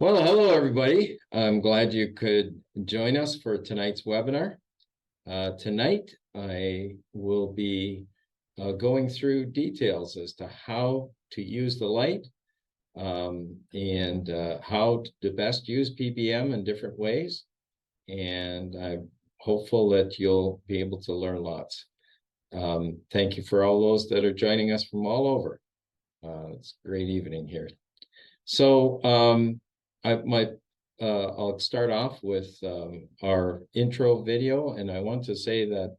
Well, hello, everybody. I'm glad you could join us for tonight's webinar. Tonight, I will be going through details as to how to use the light and how to best use PBM in different ways. And I'm hopeful that you'll be able to learn lots. Thank you for all those that are joining us from all over. It's a great evening here. So I'll start off with our intro video, and I want to say that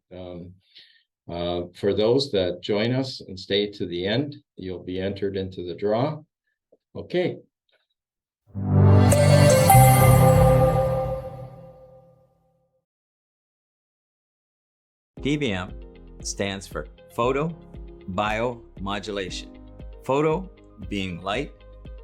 for those that join us and stay to the end, you'll be entered into the draw. Okay. PBM stands for Photobiomodulation. Photo being light,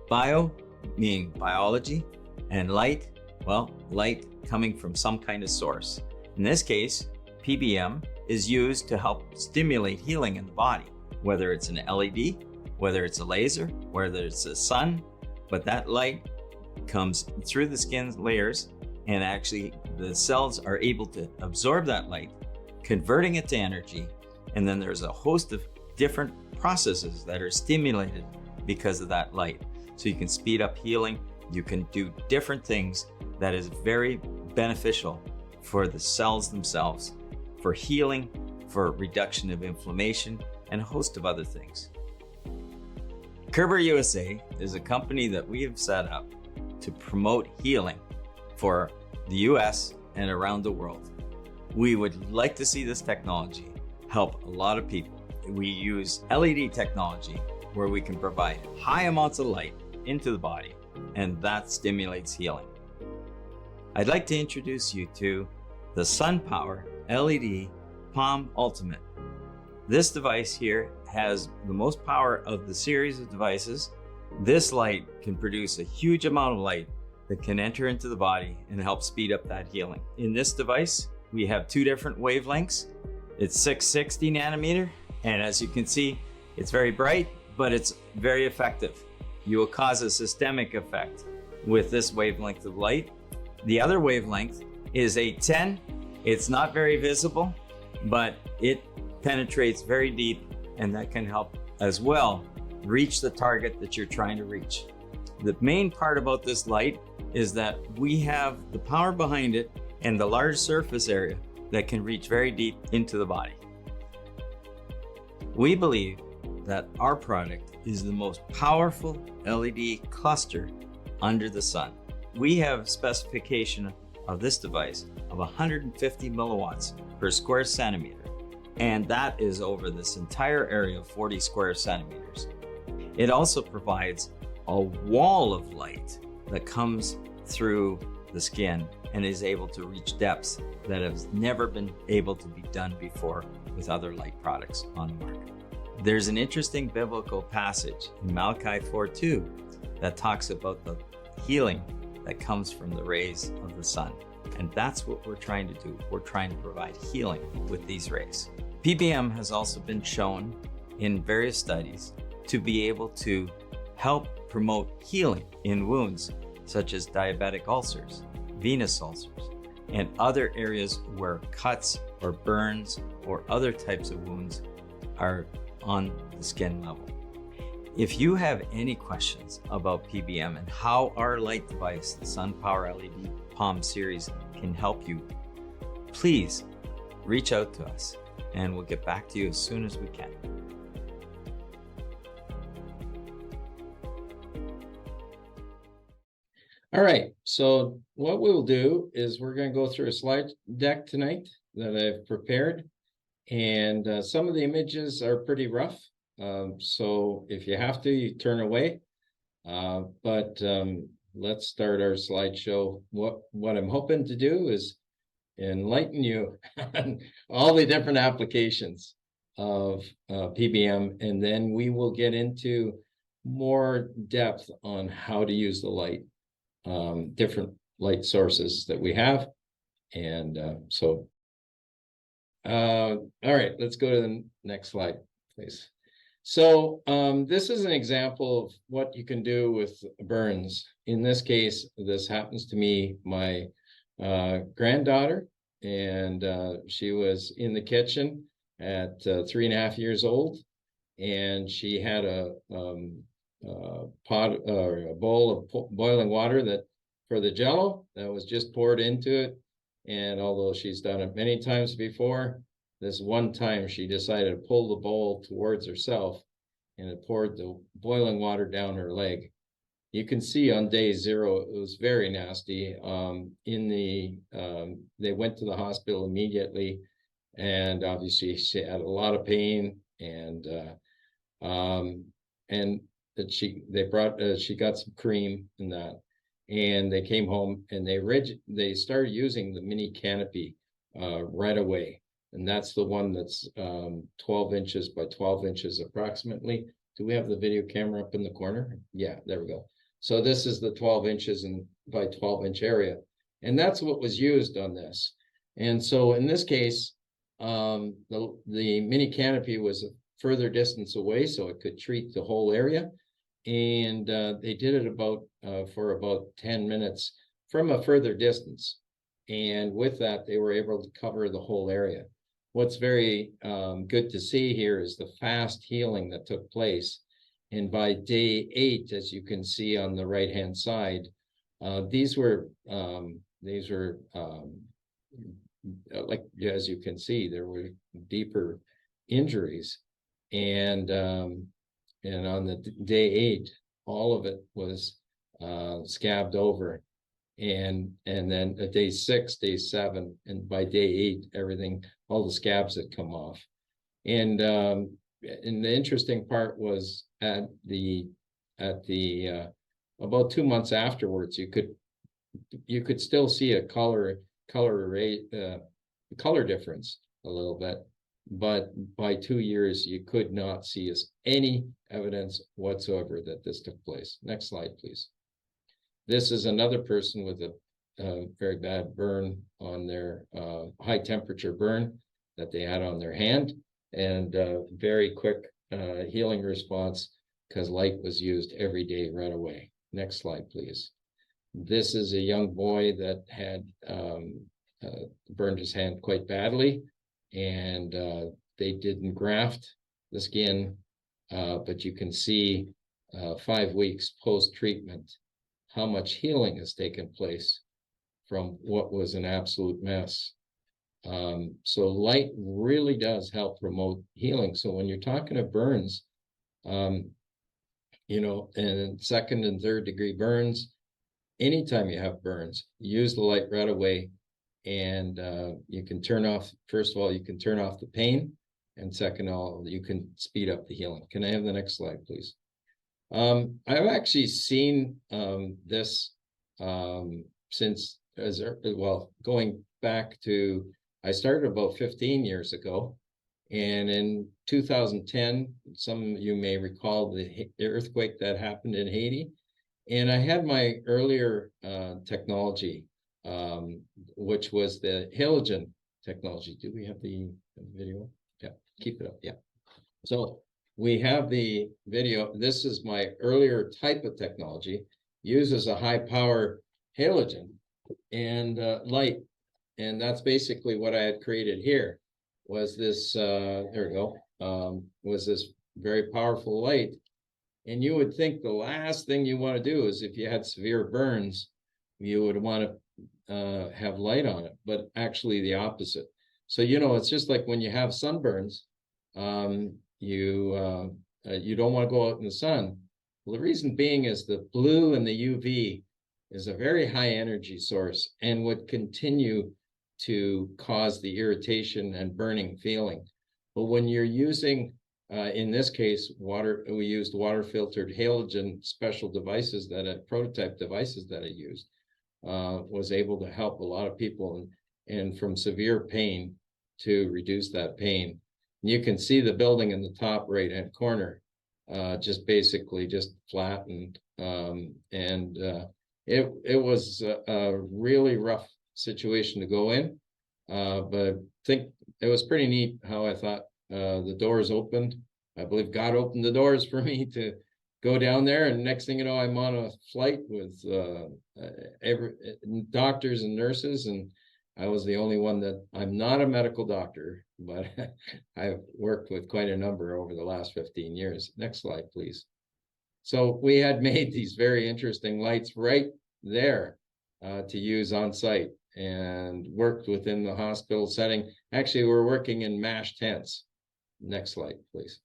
bio meaning biology, and light, well, light coming from some kind of source. In this case, PBM is used to help stimulate healing in the body, whether it's an LED, whether it's a laser, whether it's the sun, but that light comes through the skin layers, and actually the cells are able to absorb that light, converting it to energy, and then there's a host of different processes that are stimulated because of that light. So you can speed up healing, you can do different things that is very beneficial for the cells themselves, for healing, for reduction of inflammation, and a host of other things. Kerber USA is a company that we have set up to promote healing for the US and around the world. We would like to see this technology help a lot of people. We use LED technology where we can provide high amounts of light into the body, and that stimulates healing. I'd like to introduce you to the SunPowerLED Palm Ultimate. This device here has the most power of the series of devices. This light can produce a huge amount of light that can enter into the body and help speed up that healing. In this device, we have two different wavelengths. It's 660 nanometer, and as you can see, it's very bright, but it's very effective. You will cause a systemic effect with this wavelength of light. The other wavelength is 810. It's not very visible, but it penetrates very deep, and that can help as well reach the target that you're trying to reach. The main part about this light is that we have the power behind it and the large surface area that can reach very deep into the body. We believe that our product is the most powerful LED cluster under the sun. We have specification of this device of 150 milliwatts per square centimeter, and that is over this entire area of 40 square centimeters. It also provides a wall of light that comes through the skin and is able to reach depths that have never been able to be done before with other light products on the market. There's an interesting biblical passage in Malachi 4:2 that talks about the healing that comes from the rays of the sun. And that's what we're trying to do. We're trying to provide healing with these rays. PBM has also been shown in various studies to be able to help promote healing in wounds such as diabetic ulcers, venous ulcers, and other areas where cuts or burns or other types of wounds are on the skin level. If you have any questions about PBM and how our light device, the SunPowerLED Palm series, can help you, please reach out to us and we'll get back to you as soon as we can. All right, so what we'll do is we're going to go through a slide deck tonight that I've prepared, and some of the images are pretty rough, so if you have to, you turn away, but let's start our slideshow. What I'm hoping to do is enlighten you on all the different applications of PBM, and then we will get into more depth on how to use the light. Different light sources that we have. And all right, let's go to the next slide, please. So this is an example of what you can do with burns. In this case, this happens to me, my granddaughter, and she was in the kitchen at 3.5 years old, and she had a pot or a bowl of boiling water that for the jello that was just poured into it. And although she's done it many times before, this one time she decided to pull the bowl towards herself, and it poured the boiling water down her leg. You can see on day 0, it was very nasty. They went to the hospital immediately, and obviously she had a lot of pain, and that she got some cream and that, and they came home and they started using the mini canopy right away. And that's the one that's 12 inches by 12 inches approximately. Do we have the video camera up in the corner? Yeah, there we go. So this is the 12 inches and by 12-inch area. And that's what was used on this. And so in this case, the mini canopy was a further distance away, so it could treat the whole area. And they did it for about 10 minutes from a further distance. And with that, they were able to cover the whole area. What's very good to see here is the fast healing that took place. And by day 8, as you can see on the right-hand side, these were like, as you can see, there were deeper injuries. And on the day 8, all of it was scabbed over. And then at day 6, day 7, and by day 8, everything, all the scabs had come off. And the interesting part was at the about 2 months afterwards, you could still see a color difference a little bit, but by 2 years you could not see any evidence whatsoever that this took place. Next slide, please. This is another person with a very bad burn on their high temperature burn that they had on their hand, and very quick healing response because light was used every day right away. Next slide, please. This is a young boy that had burned his hand quite badly, and they didn't graft the skin, but you can see 5 weeks post-treatment how much healing has taken place from what was an absolute mess. So light really does help promote healing. So when you're talking of burns, and 2nd and 3rd degree burns, anytime you have burns, use the light right away. And you can turn off, first of all, you can turn off the pain. And second of all, you can speed up the healing. Can I have the next slide, please? I've actually seen this since going back to, I started about 15 years ago. And in 2010, some of you may recall the earthquake that happened in Haiti. And I had my earlier technology, which was the halogen technology. Do we have the video? Yeah, keep it up. Yeah. So we have the video. This is my earlier type of technology, uses a high power halogen and light. And that's basically what I had created here, was this, there we go, was this very powerful light. And you would think the last thing you want to do is, if you had severe burns, you would want to have light on it, but actually the opposite. So, it's just like when you have sunburns, you don't want to go out in the sun. Well, the reason being is the blue and the UV is a very high energy source and would continue to cause the irritation and burning feeling. But when you're using, in this case, we used water filtered halogen special devices, prototype devices that I used, was able to help a lot of people and from severe pain to reduce that pain. You can see the building in the top right-hand corner, just basically just flattened. It was a really rough situation to go in, but I think it was pretty neat how I thought the doors opened I believe God opened the doors for me to go down there, and next thing you know, I'm on a flight with doctors and nurses, and I was the only one that I'm not a medical doctor, but I've worked with quite a number over the last 15 years. Next slide, please. So we had made these very interesting lights right there to use on site and worked within the hospital setting. Actually, we're working in MASH tents. Next slide, please.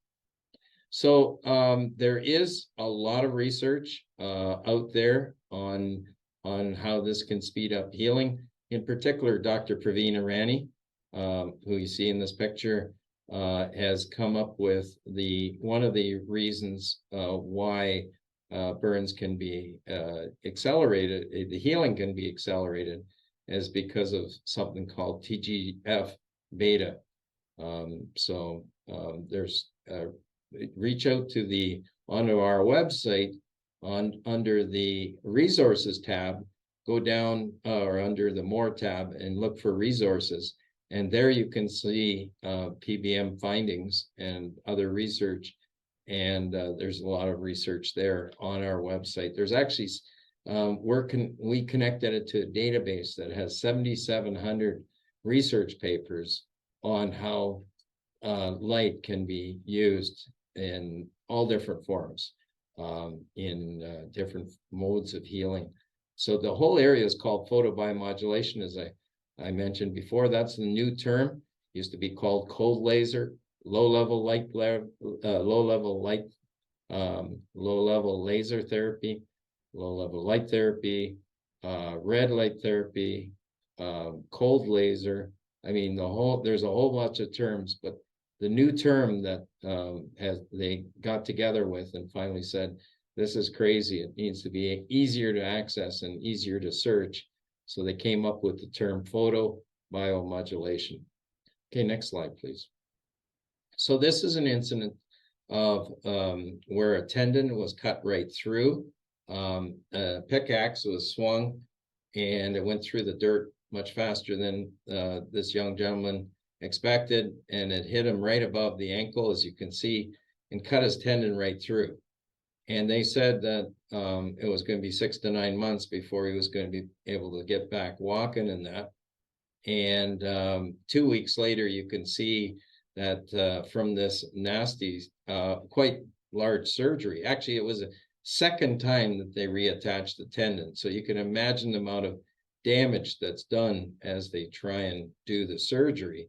So there is a lot of research out there on how this can speed up healing. In particular, Dr. Praveen Irani, who you see in this picture, has come up with one of the reasons why burns can be accelerated, the healing can be accelerated, is because of something called TGF beta. There's reach out to onto our website under the resources tab, go down or under the more tab and look for resources. And there you can see PBM findings and other research. And there's a lot of research there on our website. There's actually, we connected it to a database that has 7,700 research papers on how light can be used in all different forms, in different modes of healing. So the whole area is called photobiomodulation, as I mentioned before. That's the new term. Used to be called cold laser, low-level laser therapy, low-level light therapy, red light therapy, cold laser. I mean, there's a whole bunch of terms, but the new term that they got together with and finally said, this is crazy. It needs to be easier to access and easier to search. So they came up with the term photobiomodulation. Okay, next slide, please. So this is an incident of where a tendon was cut right through. A pickaxe was swung and it went through the dirt much faster than this young gentleman expected, and it hit him right above the ankle, as you can see, and cut his tendon right through. And they said that it was going to be 6 to 9 months before he was going to be able to get back walking and that. And 2 weeks later, you can see that from this nasty, quite large surgery. Actually, it was a second time that they reattached the tendon. So you can imagine the amount of damage that's done as they try and do the surgery.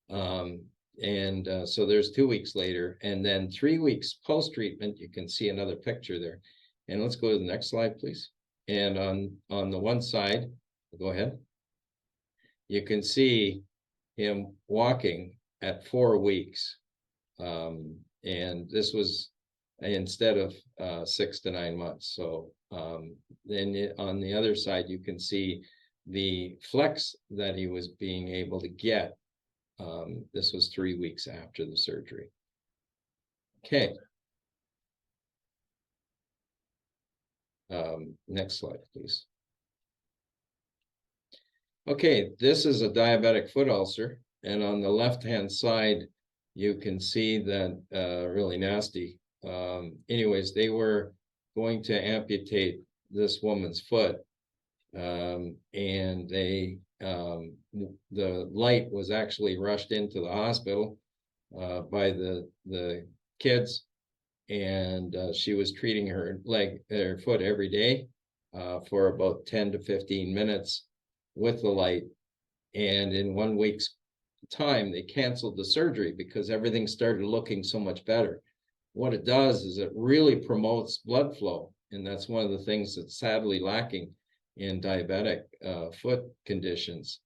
So there's 2 weeks later, and then 3 weeks post-treatment, you can see another picture there. And let's go to the next slide, please. And on the one side, go ahead, you can see him walking at 4 weeks. And this was instead of 6 to 9 months. So then on the other side, you can see the flex that he was being able to get. This was 3 weeks after the surgery. Okay. Next slide, please. Okay, this is a diabetic foot ulcer. And on the left-hand side, you can see that really nasty. Anyways, they were going to amputate this woman's foot. And the light was actually rushed into the hospital by the kids, and she was treating her foot every day for about 10 to 15 minutes with the light. And in 1 week's time, they canceled the surgery because everything started looking so much better. What it does is it really promotes blood flow, and that's one of the things that's sadly lacking in diabetic foot conditions.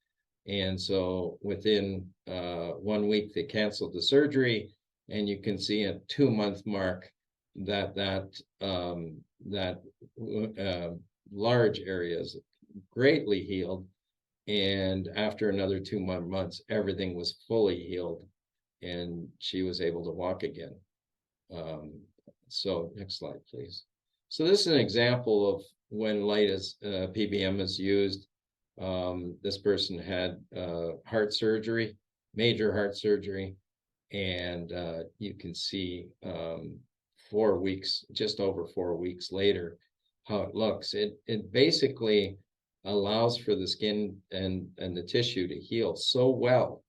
And so within 1 week, they canceled the surgery, and you can see at 2-month mark that large areas greatly healed. And after another 2 months, everything was fully healed, and she was able to walk again. So next slide, please. So this is an example of when light is PBM is used. This person had heart surgery, major heart surgery, And you can see 4 weeks, just over 4 weeks later, how it looks. It basically allows for the skin and the tissue to heal so well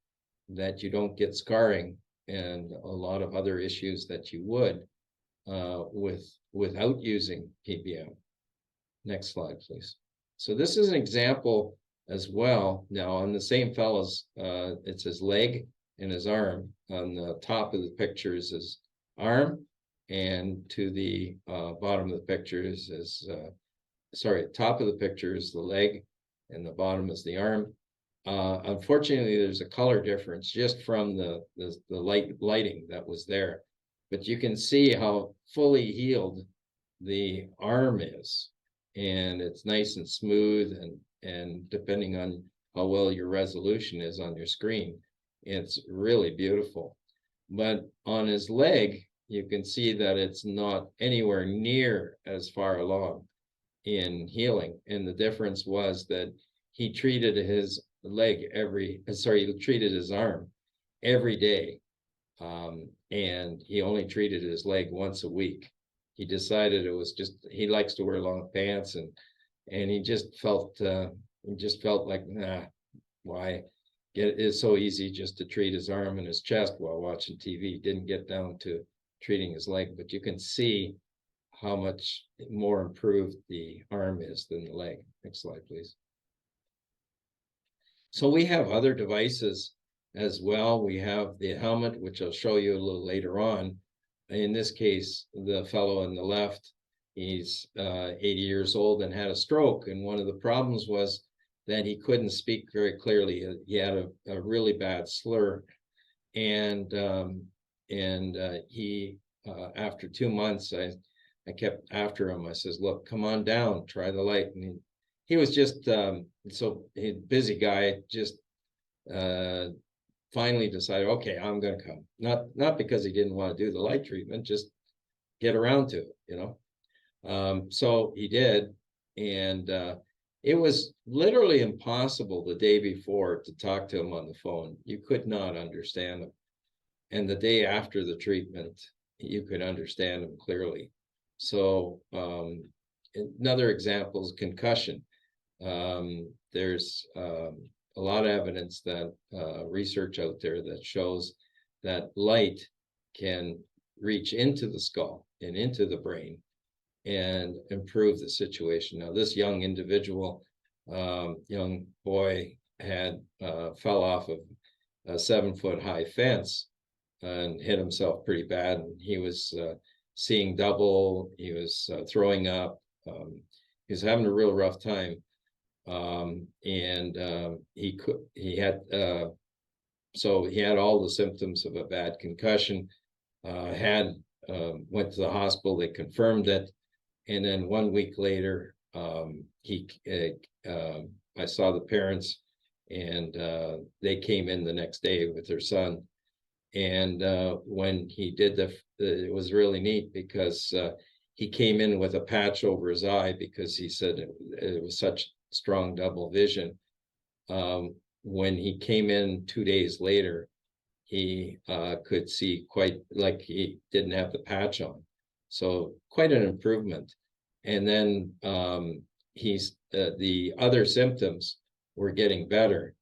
that you don't get scarring and a lot of other issues that you would without using PBM. Next slide, please. So this is an example as well. Now on the same fellow's, it's his leg and his arm. On the top of the picture is his arm, and to the bottom of the picture is his, sorry, top of the picture is the leg, and the bottom is the arm. Unfortunately, there's a color difference just from the lighting that was there, but you can see how fully healed the arm is, and it's nice and smooth, and depending on how well your resolution is on your screen, it's really beautiful. But on his leg, you can see that it's not anywhere near as far along in healing, and the difference was that he treated his leg he treated his arm every day, and he only treated his leg once a week. He decided it was just, he likes to wear long pants, and he just felt like, nah, why it's so easy just to treat his arm and his chest while watching TV. Didn't get down to treating his leg, but you can see how much more improved the arm is than the leg. Next slide, please. So we have other devices as well. We have the helmet, which I'll show you a little later on. In this case, the fellow on the left, he's 80 years old and had a stroke. And one of the problems was that he couldn't speak very clearly. He had a really bad slur. And he, after 2 months, I kept after him. I says, look, come on down, try the light. And he was just so he busy guy, just finally decided, okay, I'm going to come. Not because he didn't want to do the light treatment, just get around to it, you know. So he did, and it was literally impossible the day before to talk to him on the phone. You could not understand him. And the day after the treatment, you could understand him clearly. So another example is concussion. There's a lot of evidence that research out there that shows that light can reach into the skull and into the brain and improve the situation. Now, this young individual, young boy, had fell off of a 7-foot high fence and hit himself pretty bad. And he was seeing double. He was throwing up. He was having a real rough time. He had all the symptoms of a bad concussion. Went to the hospital. They confirmed it, and then 1 week later, I saw the parents, and they came in the next day with their son. And when he did it was really neat because he came in with a patch over his eye because he said it was such strong double vision. When he came in 2 days later, he could see quite like he didn't have the patch on. So quite an improvement. And then the other symptoms were getting better.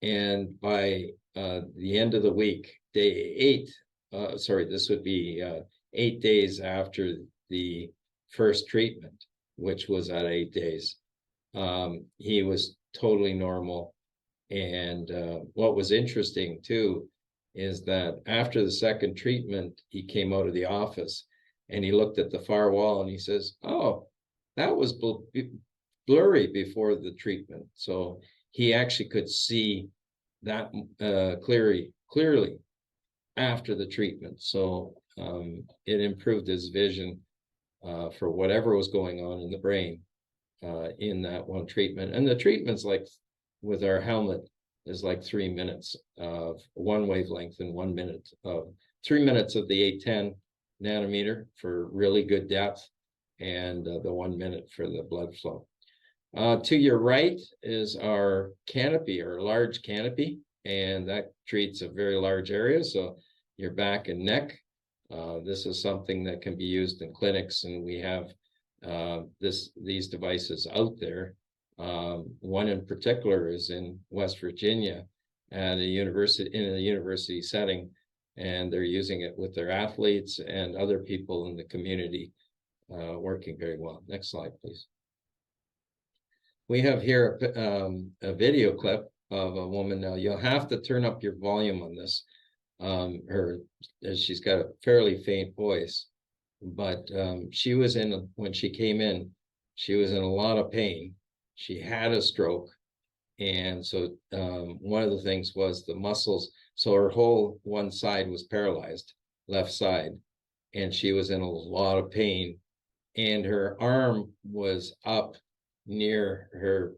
And by the end of the week, day 8, this would be 8 days after the first treatment, which was at 8 days. He was totally normal. And what was interesting too is that after the second treatment, he came out of the office and he looked at the far wall and he says, oh, that was blurry before the treatment. So he actually could see that clearly after the treatment. So it improved his vision for whatever was going on in the brain in that one treatment. And the treatment's like with our helmet is like 3 minutes of one wavelength and 1 minute of 3 minutes of the 810 nanometer for really good depth, and the 1 minute for the blood flow. To your right is our canopy, our large canopy, and that treats a very large area. So your back and neck. This is something that can be used in clinics, and we have these devices out there. One in particular is in West Virginia at a university, in a university setting, and they're using it with their athletes and other people in the community, working very well. Next slide, please. We have here a video clip of a woman. Now you'll have to turn up your volume on this. She's got a fairly faint voice, but she was when she came in, she was in a lot of pain. She had a stroke, and so one of the things was the muscles. So her whole one side was paralyzed, left side, and she was in a lot of pain, and her arm was up near her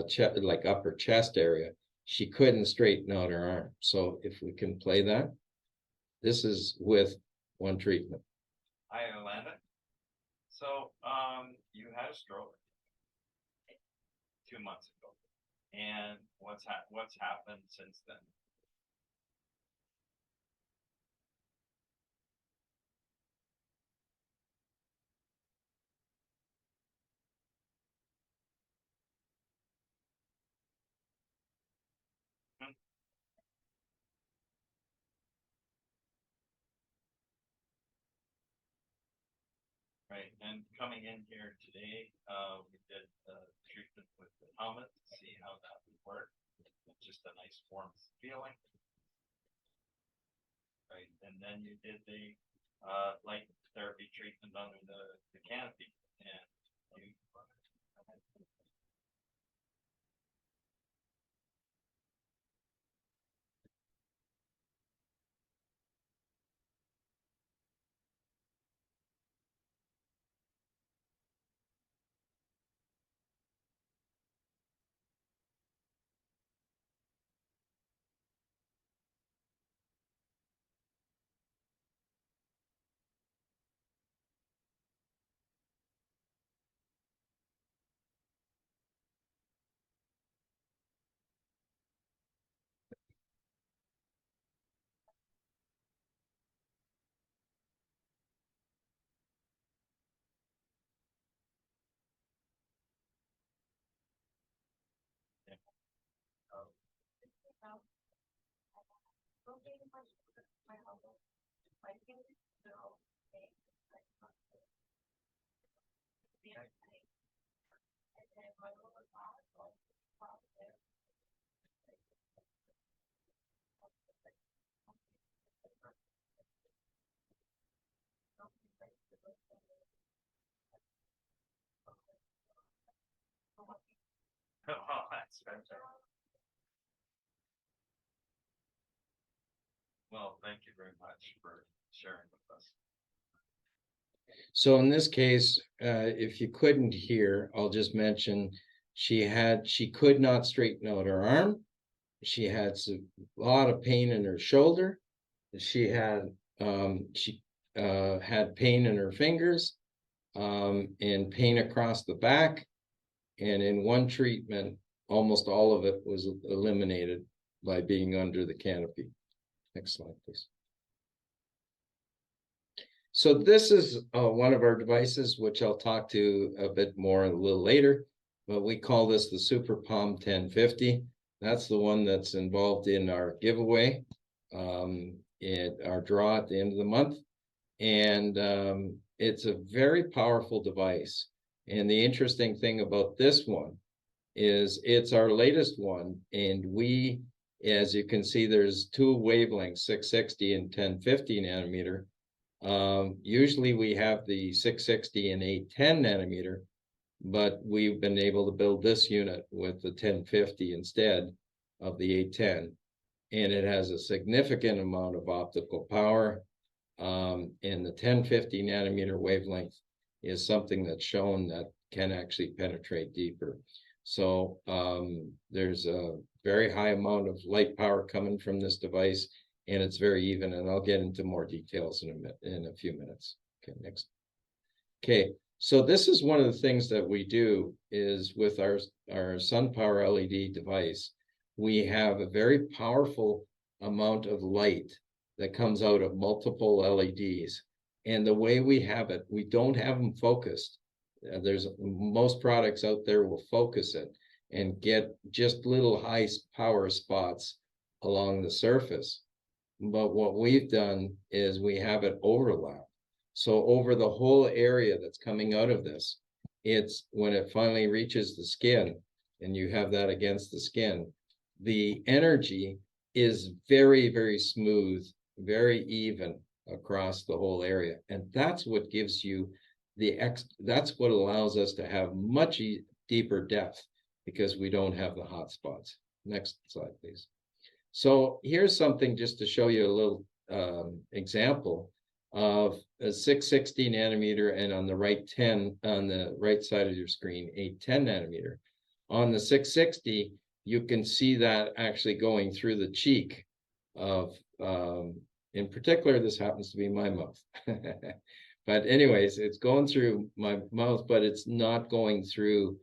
chest, like upper chest area. She couldn't straighten out her arm. So if we can play that, this is with one treatment. Hi, Yolanda. So you had a stroke 2 months ago, and what's happened since then? Right, and coming in here today, we did treatment with the helmet to see how that would work. Just a nice warm feeling. Right, and then you did the light therapy treatment under the canopy, and you oh, that's fantastic. Well, thank you very much for sharing with us. So in this case, if you couldn't hear, I'll just mention she could not straighten out her arm. She had a lot of pain in her shoulder. She had pain in her fingers, and pain across the back. And in one treatment, almost all of it was eliminated by being under the canopy. Next slide, please. So this is one of our devices, which I'll talk to a bit more a little later, but we call this the Super Palm 1050. That's the one that's involved in our giveaway, in our draw at the end of the month. And it's a very powerful device. And the interesting thing about this one is it's our latest one. And we, as you can see, there's two wavelengths, 660 and 1050 nanometer. Usually we have the 660 and 810 nanometer, but we've been able to build this unit with the 1050 instead of the 810. And it has a significant amount of optical power. And the 1050 nanometer wavelength is something that's shown that can actually penetrate deeper. So there's a very high amount of light power coming from this device, and it's very even, and I'll get into more details in a few minutes. Okay, next. Okay, so this is one of the things that we do is with our SunPowerLED device, we have a very powerful amount of light that comes out of multiple LEDs. And the way we have it, we don't have them focused. There's most products out there will focus it and get just little high power spots along the surface. But what we've done is we have it overlap. So over the whole area that's coming out of this, it's when it finally reaches the skin and you have that against the skin, the energy is very, very smooth, very even across the whole area. And that's what gives you that's what allows us to have much deeper depth because we don't have the hot spots. Next slide, please. So here's something just to show you a little example of a 660 nanometer, and on the right side of your screen, a 10 nanometer. On the 660, you can see that actually going through the cheek of, in particular, this happens to be my mouth. But anyways, it's going through my mouth, but it's not going through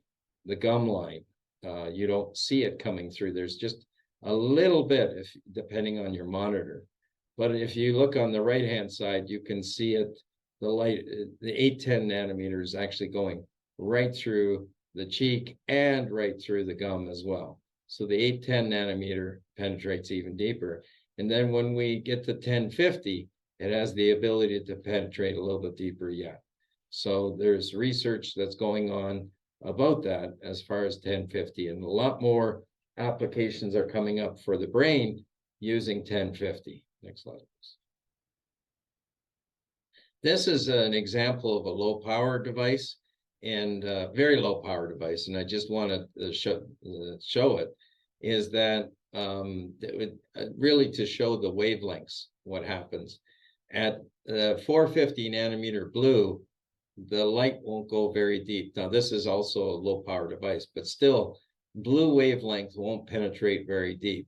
the gum line. You don't see it coming through. There's just a little bit, depending on your monitor. But if you look on the right-hand side, you can see it, the 810 nanometer is actually going right through the cheek and right through the gum as well. So the 810 nanometer penetrates even deeper. And then when we get to 1050, it has the ability to penetrate a little bit deeper yet. So there's research that's going on about that as far as 1050, and a lot more applications are coming up for the brain using 1050. Next slide, please. This is an example of a low power device, and very low power device, and I just want to show it, is that really to show the wavelengths, what happens. At 450 nanometer blue, the light won't go very deep. Now, this is also a low power device, but still, blue wavelength won't penetrate very deep.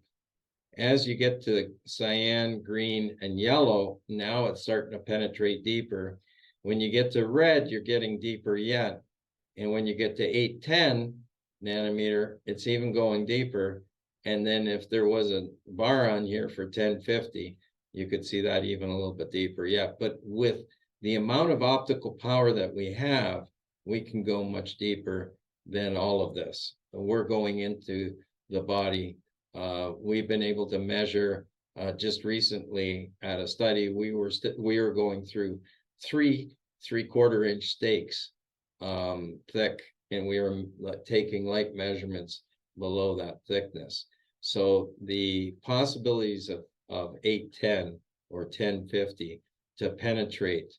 As you get to cyan, green, and yellow, now it's starting to penetrate deeper. When you get to red, you're getting deeper yet. And when you get to 810 nanometer, it's even going deeper. And then if there was a bar on here for 1050, you could see that even a little bit deeper yet. But with the amount of optical power that we have, we can go much deeper than all of this. We're going into the body. We've been able to measure just recently at a study, we were going through 3/4 inch steaks thick, and we were taking light measurements below that thickness. So the possibilities of 810 or 1050 to penetrate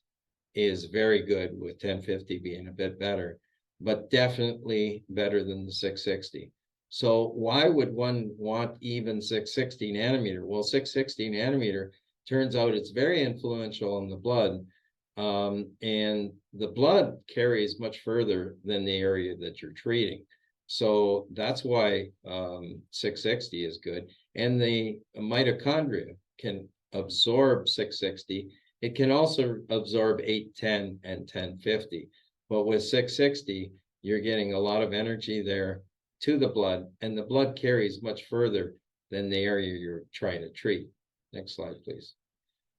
is very good, with 1050 being a bit better, but definitely better than the 660. So why would one want even 660 nanometer? Well, 660 nanometer turns out it's very influential in the blood, and the blood carries much further than the area that you're treating. So that's why 660 is good. And the mitochondria can absorb 660. It can also absorb 810 and 1050. But with 660, you're getting a lot of energy there to the blood, and the blood carries much further than the area you're trying to treat. Next slide, please.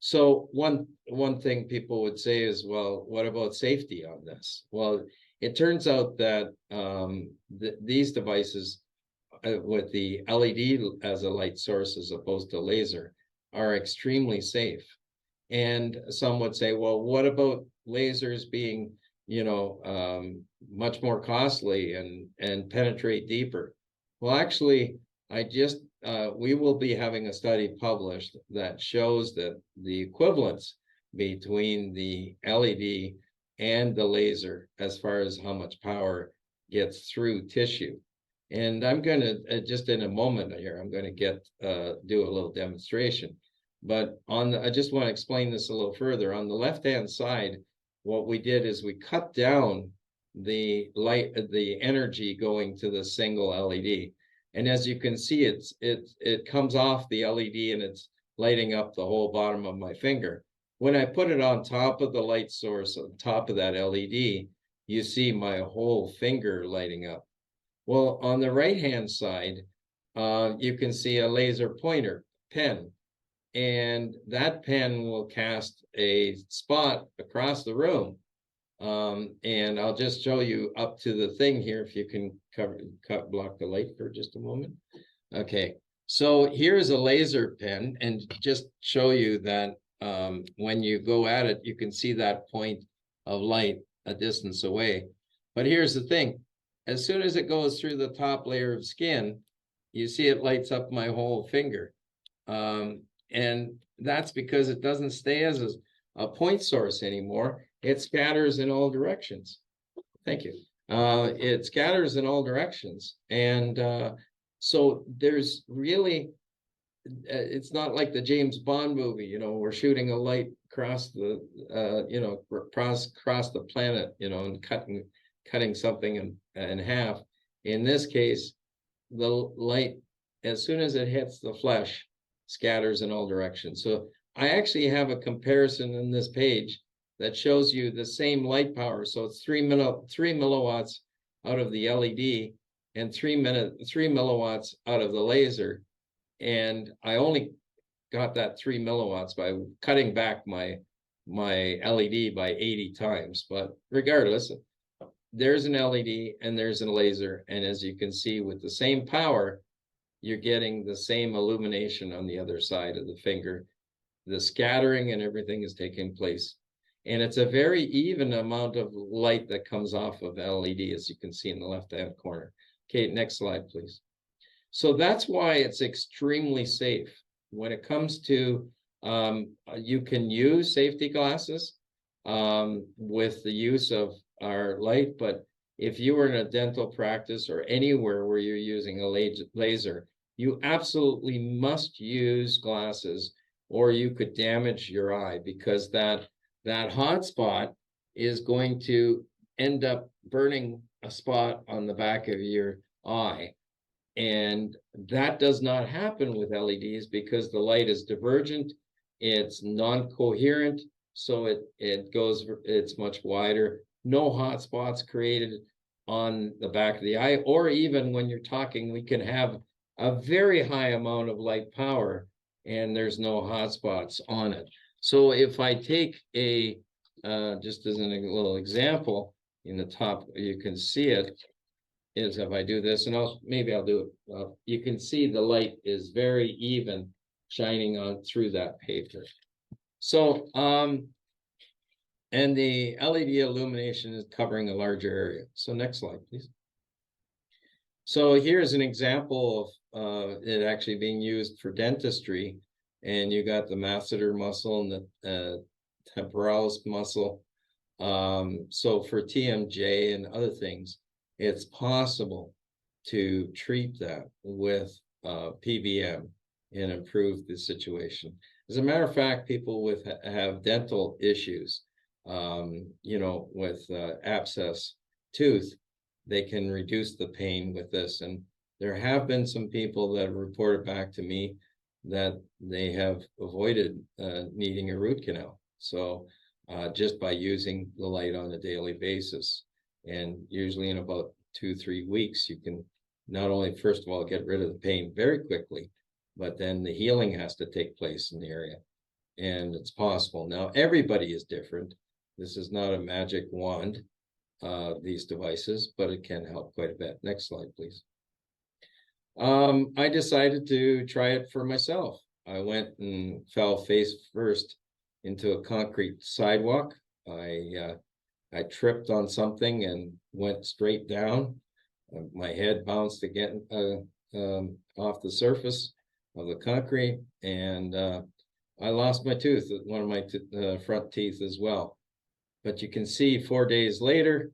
So one thing people would say is, well, what about safety on this? Well, it turns out that these devices with the LED as a light source as opposed to laser are extremely safe. And some would say, well, what about lasers being, much more costly and penetrate deeper? Well, actually, we will be having a study published that shows that the equivalence between the LED and the laser as far as how much power gets through tissue. And I'm going to, just in a moment here, I'm going to do a little demonstration. But I just want to explain this a little further. On the left-hand side, what we did is we cut down the energy going to the single LED. And as you can see, it comes off the LED and it's lighting up the whole bottom of my finger. When I put it on top of the light source, on top of that LED, you see my whole finger lighting up. Well, on the right-hand side, you can see a laser pointer pen. and that pen will cast a spot across the room. And I'll just show you up to the thing here, if you can block the light for just a moment. Okay, so here's a laser pen, and just show you that when you go at it, you can see that point of light a distance away. But here's the thing, as soon as it goes through the top layer of skin, you see it lights up my whole finger. And that's because it doesn't stay as a point source anymore. It scatters in all directions. Thank you. It scatters in all directions. And so there's really, it's not like the James Bond movie, we're shooting a light across the, across the planet, and cutting something in half. In this case, the light, as soon as it hits the flesh, scatters in all directions. So I actually have a comparison in this page that shows you the same light power. So it's 3 milliwatts out of the LED and 3 milliwatts out of the laser. And I only got that 3 milliwatts by cutting back my LED by 80 times. But regardless, there's an LED and there's a laser. And as you can see, with the same power, you're getting the same illumination on the other side of the finger. The scattering and everything is taking place. And it's a very even amount of light that comes off of LED, as you can see in the left-hand corner. Okay, next slide, please. So that's why it's extremely safe. When it comes to, you can use safety glasses with the use of our light, but if you were in a dental practice or anywhere where you're using a laser, you absolutely must use glasses, or you could damage your eye, because that hot spot is going to end up burning a spot on the back of your eye. And that does not happen with LEDs because the light is divergent, it's non-coherent, so it's much wider. No hot spots created on the back of the eye, or even when you're talking, we can have a very high amount of light power and there's no hot spots on it. So if I take a, just as a little example, in the top, you can see it, is if I do this, and maybe I'll do it. You can see the light is very even shining on through that paper. So, and the LED illumination is covering a larger area. So next slide, please. So here's an example of it actually being used for dentistry. And you got the masseter muscle and the temporalis muscle. So for TMJ and other things, it's possible to treat that with PBM and improve the situation. As a matter of fact, people have dental issues, with abscess tooth, they can reduce the pain with this. And there have been some people that have reported back to me that they have avoided needing a root canal. So just by using the light on a daily basis. And usually in about 2-3 weeks, you can not only, first of all, get rid of the pain very quickly, but then the healing has to take place in the area. And it's possible. Now, everybody is different. This is not a magic wand, these devices, but it can help quite a bit. Next slide, please. I decided to try it for myself. I went and fell face first into a concrete sidewalk. I tripped on something and went straight down. My head bounced again off the surface of the concrete, and I lost my tooth, one of my front teeth as well. But you can see 4 days later,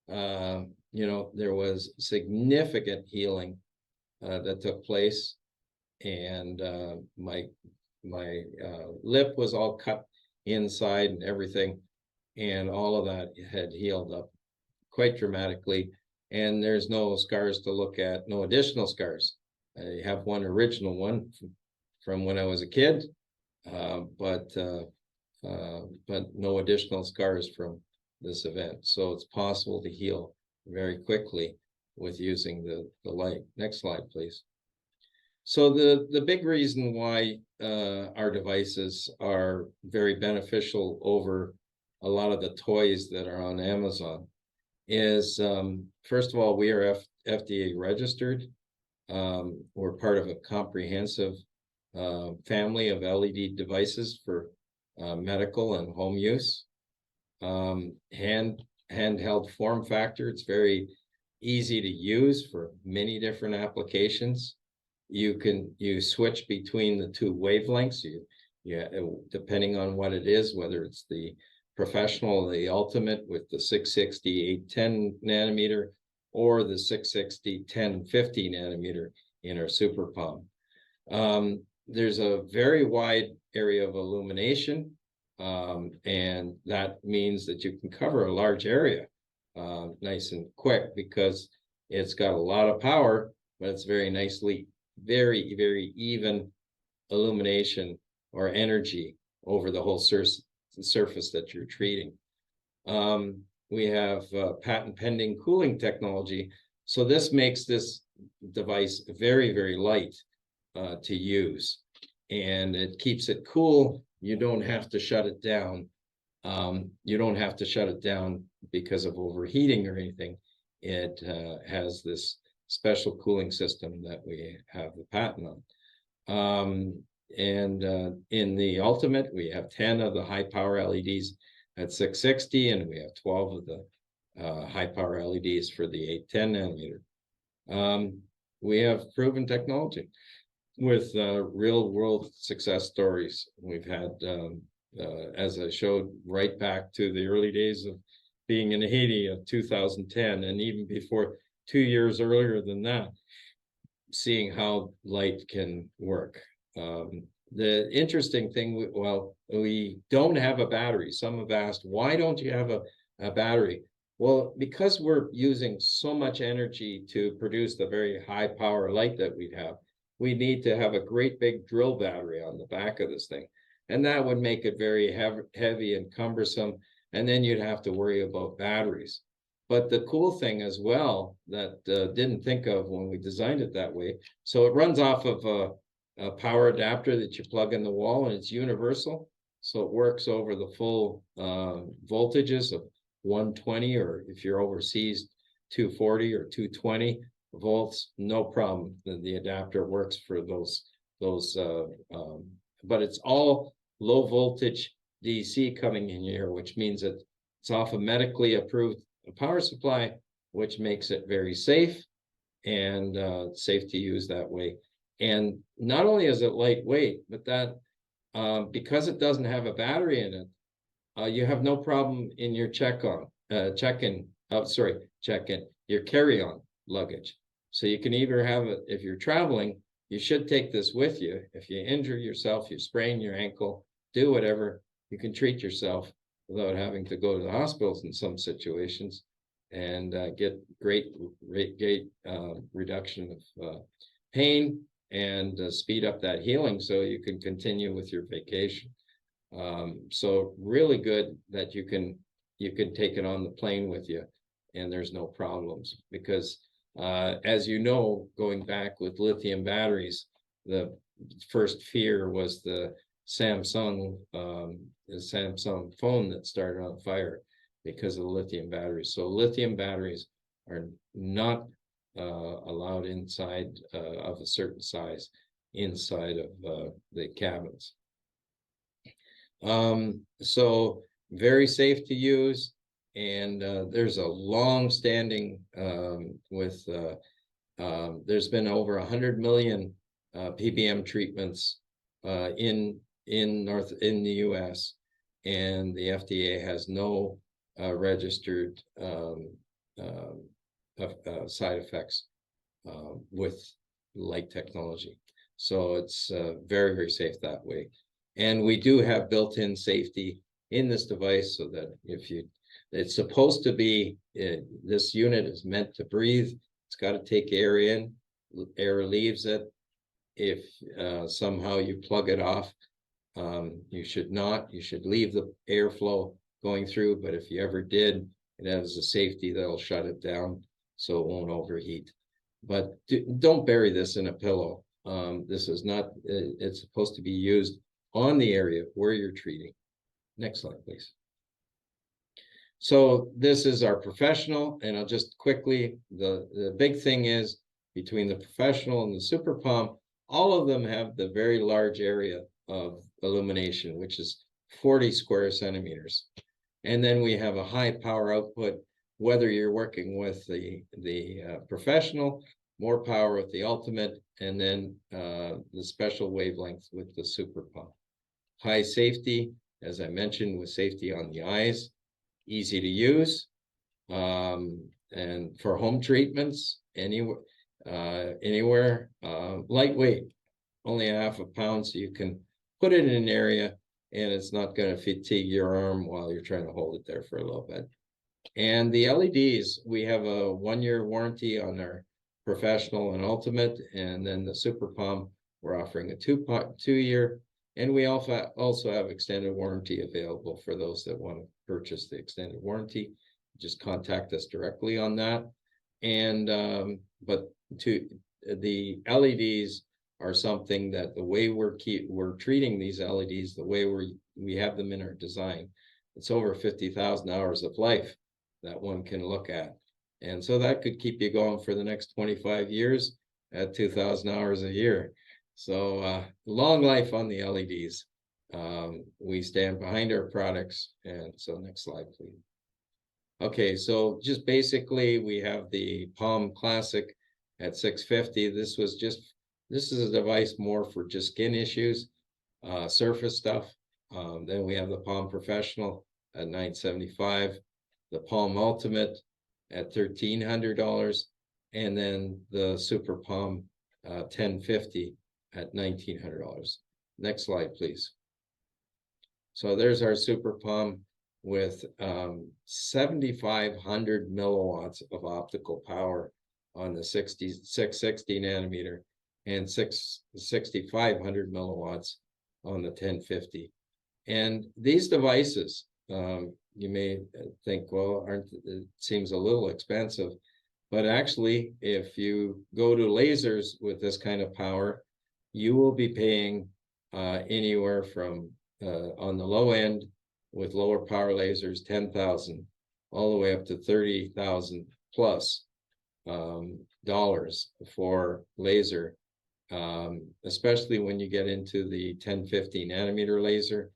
there was significant healing that took place, and my lip was all cut inside and everything, and all of that had healed up quite dramatically. And there's no scars to look at, no additional scars. I have one original one from when I was a kid, but no additional scars from this event. So it's possible to heal very quickly with using the light. Next slide, please. So the big reason why our devices are very beneficial over a lot of the toys that are on Amazon is, first of all, we are FDA registered. We're part of a comprehensive family of LED devices for medical and home use. Handheld form factor. It's very easy to use for many different applications. You switch between the two wavelengths. Depending on what it is, whether it's the professional, the ultimate with the 660 810 nanometer, or the 660 1050 nanometer in our Super Palm. There's a very wide area of illumination, and that means that you can cover a large area nice and quick, because it's got a lot of power, but it's very, very even illumination or energy over the whole surface that you're treating. We have patent pending cooling technology. So this makes this device very, very light to use, and it keeps it cool. You don't have to shut it down. You don't have to shut it down because of overheating or anything. It has this special cooling system that we have the patent on. In the Ultimate, we have 10 of the high power LEDs at 660, and we have 12 of the high power LEDs for the 810 nanometer. We have proven technology with real world success stories. We've had, as I showed, right back to the early days of being in Haiti of 2010, and even before 2 years earlier than that, seeing how light can work. The interesting thing, we don't have a battery. Some have asked, why don't you have a battery? Well, because we're using so much energy to produce the very high power light that we have, we need to have a great big drill battery on the back of this thing. And that would make it very heavy and cumbersome. And then you'd have to worry about batteries. But the cool thing as well that didn't think of when we designed it that way, so it runs off of a power adapter that you plug in the wall, and it's universal. So it works over the full voltages of 120, or if you're overseas, 240 or 220 volts, no problem. The adapter works for those, but it's all low voltage DC coming in here, which means that it's off a medically approved power supply, which makes it very safe and safe to use that way. And not only is it lightweight, but that because it doesn't have a battery in it, you have no problem in your check-in, your carry-on luggage. So you can either have it, if you're traveling, you should take this with you. If you injure yourself, you sprain your ankle, do whatever, you can treat yourself without having to go to the hospitals in some situations, and get great reduction of pain, and speed up that healing so you can continue with your vacation. So really good that you can take it on the plane with you, and there's no problems, because as you know, going back with lithium batteries, the first fear was the Samsung phone that started on fire because of the lithium batteries. So lithium batteries are not allowed inside of a certain size inside of the cabins. So very safe to use, and there's a long-standing there's been over 100 million PBM treatments in the US, and the FDA has no registered side effects with light technology. So it's very, very safe that way. And we do have built-in safety in this device, so that it's supposed to be, this unit is meant to breathe. It's got to take air in, air leaves it. If somehow you plug it off, you should not. You should leave the airflow going through, but if you ever did, it has a safety that'll shut it down so it won't overheat. But don't bury this in a pillow. This is not, it's supposed to be used on the area where you're treating. Next slide, please. So this is our professional, and I'll just quickly, the big thing is between the professional and the super pump, all of them have the very large area of illumination, which is 40 square centimeters. And then we have a high power output, whether you're working with the professional, more power with the ultimate, and then the special wavelength with the super pump. High safety, as I mentioned, with safety on the eyes, easy to use, and for home treatments, anywhere, lightweight, only 1/2 pound, so you can put it in an area and it's not going to fatigue your arm while you're trying to hold it there for a little bit. And the LEDs, we have a 1-year warranty on our professional and ultimate, and then the super pump, we're offering a 2-year, and we also have extended warranty available for those that want to purchase the extended warranty. Just contact us directly on that. And but the LEDs are something that the way we're treating these LEDs, the way we have them in our design, it's over 50,000 hours of life that one can look at. And so that could keep you going for the next 25 years at 2,000 hours a year. So long life on the LEDs. We stand behind our products. And so next slide, please. Okay, so just basically we have the Palm Classic at $650. This is a device more for just skin issues, surface stuff. Then we have the Palm Professional at $975, the Palm Ultimate at $1,300, and then the Super Palm 1050 at $1,900. Next slide, please. So there's our Super Palm with 7,500 milliwatts of optical power on the 660 nanometer and 6,500 milliwatts on the 1050. And these devices, you may think, well, it seems a little expensive, but actually, if you go to lasers with this kind of power, you will be paying anywhere from on the low end with lower power lasers, 10,000, all the way up to 30,000 plus dollars for laser, especially when you get into the 1050 nanometer laser.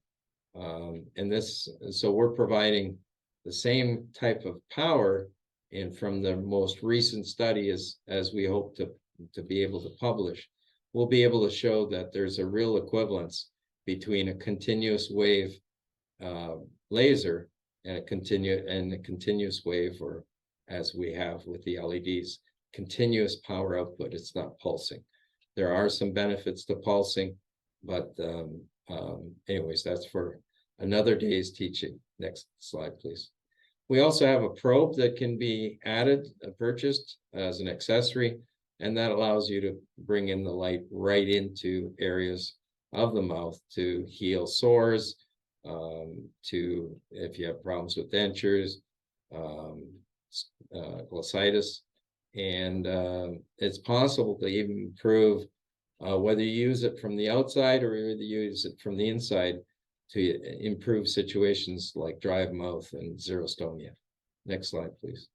So we're providing the same type of power, and from the most recent study, as we hope to be able to publish, we'll be able to show that there's a real equivalence between a continuous wave laser and a continuous wave, or as we have with the LEDs, continuous power output. It's not pulsing. There are some benefits to pulsing, but anyways, that's for another day's teaching. Next slide, please. We also have a probe that can be purchased as an accessory, and that allows you to bring in the light right into areas of the mouth to heal sores, if you have problems with dentures, glossitis, and it's possible to even improve whether you use it from the outside or whether you use it from the inside to improve situations like dry mouth and xerostomia. Next slide, please.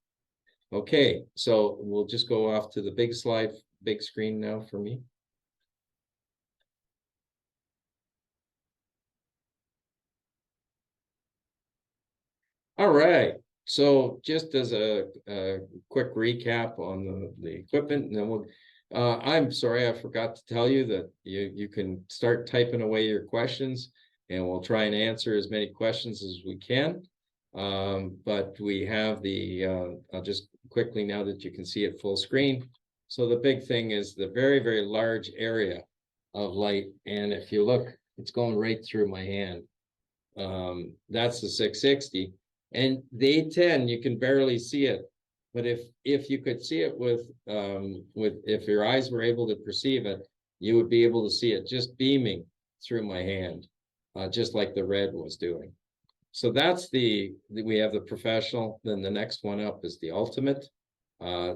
Okay, so we'll just go off to the big screen now for me. All right, so just as a quick recap on the equipment, and then I'm sorry, I forgot to tell you that you can start typing away your questions, and we'll try and answer as many questions as we can. But we have I'll just quickly, now that you can see it full screen. So the big thing is the very, very large area of light. And if you look, it's going right through my hand. That's the 660. And the 810, you can barely see it. But if you could see it if your eyes were able to perceive it, you would be able to see it just beaming through my hand, just like the red was doing. So that's we have the professional. Then the next one up is the ultimate.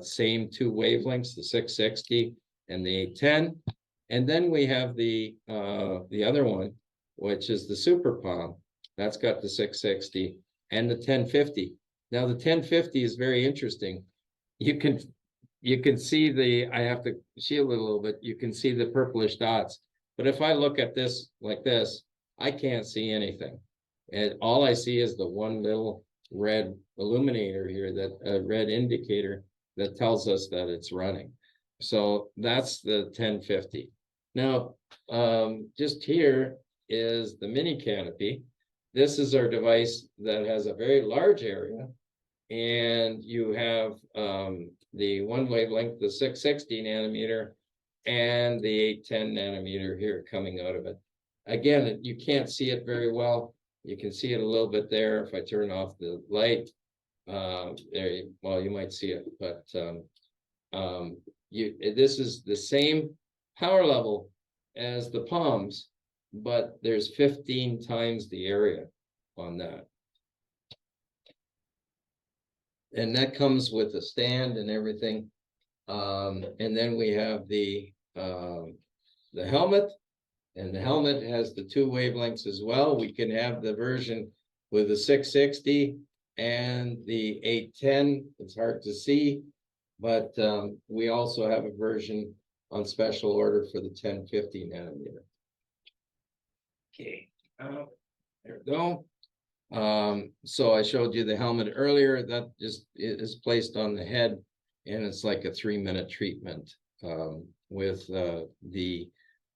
Same 2 wavelengths, the 660 and the 810. And then we have the other one, which is the Super Palm. That's got the 660 and the 1050. Now the 1050 is very interesting. You can see the, I have to shield it a little bit. You can see the purplish dots. But if I look at this like this, I can't see anything. And all I see is the one little red illuminator here, that red indicator that tells us that it's running. So that's the 1050. Now, just here is the mini canopy. This is our device that has a very large area, and you have the one wavelength, the 660 nanometer, and the 810 nanometer here coming out of it. Again, you can't see it very well. You can see it a little bit there. If I turn off the light, there, well, you might see it, but this is the same power level as the palms, but there's 15 times the area on that. And that comes with a stand and everything. And then we have the helmet, and the helmet has the 2 wavelengths as well. We can have the version with the 660 and the 810. It's hard to see, but we also have a version on special order for the 1050 nanometer. Okay, there we go. So I showed you the helmet earlier. That just is placed on the head, and it's like a 3-minute treatment with the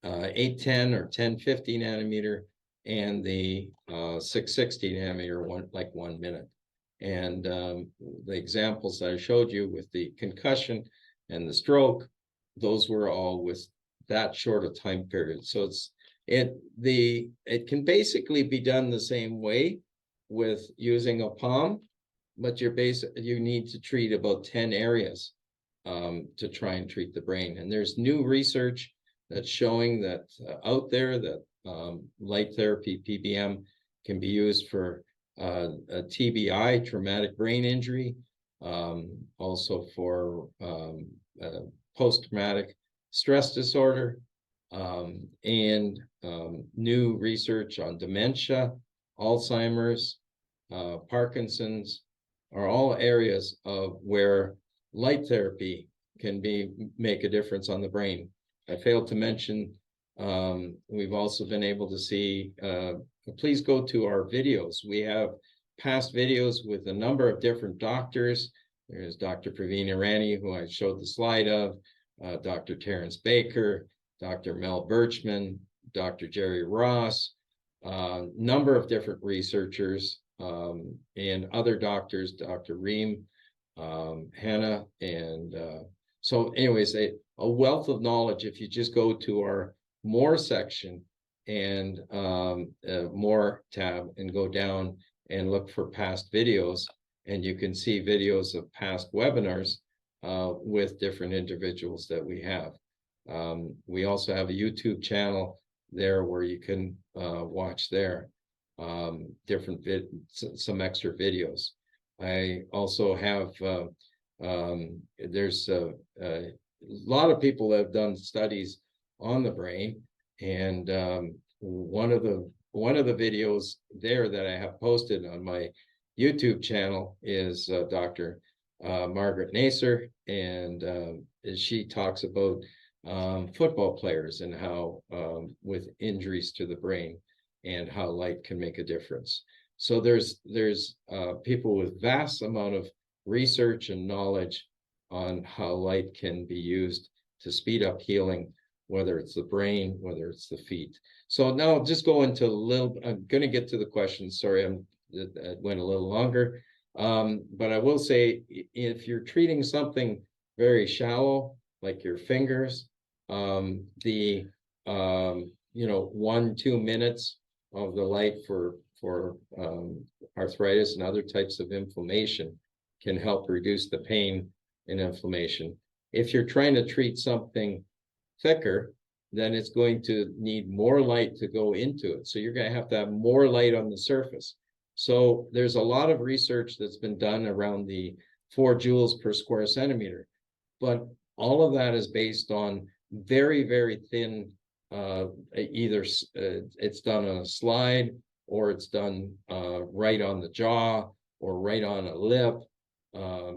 810 or 1050 nanometer and the 660 nanometer, like 1 minute. And the examples that I showed you with the concussion and the stroke, those were all with that short a time period. So it can basically be done the same way with using a palm, but you need to treat about 10 areas to try and treat the brain. And there's new research that's showing that out there that light therapy, PBM, can be used for a TBI, traumatic brain injury, also for post-traumatic stress disorder, and new research on dementia, Alzheimer's, Parkinson's, are all areas of where light therapy can make a difference on the brain. I failed to mention, we've also been able to see, please go to our videos. We have past videos with a number of different doctors. There's Dr. Praveen Irani, who I showed the slide of, Dr. Terrence Baker, Dr. Mel Birchman, Dr. Jerry Ross, number of different researchers, and other doctors, Dr. Reem, Hannah, and so anyways, a wealth of knowledge. If you just go to our more section and more tab and go down and look for past videos, and you can see videos of past webinars with different individuals that we have. We also have a YouTube channel there where you can watch there some extra videos. I also have there's a lot of people that have done studies on the brain, and one of the videos there that I have posted on my YouTube channel is Dr. Margaret Naser, and she talks about football players and how with injuries to the brain and how light can make a difference. So there's people with vast amount of research and knowledge on how light can be used to speed up healing, whether it's the brain, whether it's the feet. So now I'll just go into I'm going to get to the questions. Sorry, it went a little longer. But I will say, if you're treating something very shallow, like your fingers, 1-2 minutes of the light for arthritis and other types of inflammation can help reduce the pain and inflammation. If you're trying to treat something thicker, then it's going to need more light to go into it. So you're going to have more light on the surface. So there's a lot of research that's been done around the 4 joules per square centimeter, but all of that is based on very, very thin, either it's done on a slide, or it's done right on the jaw, or right on a lip,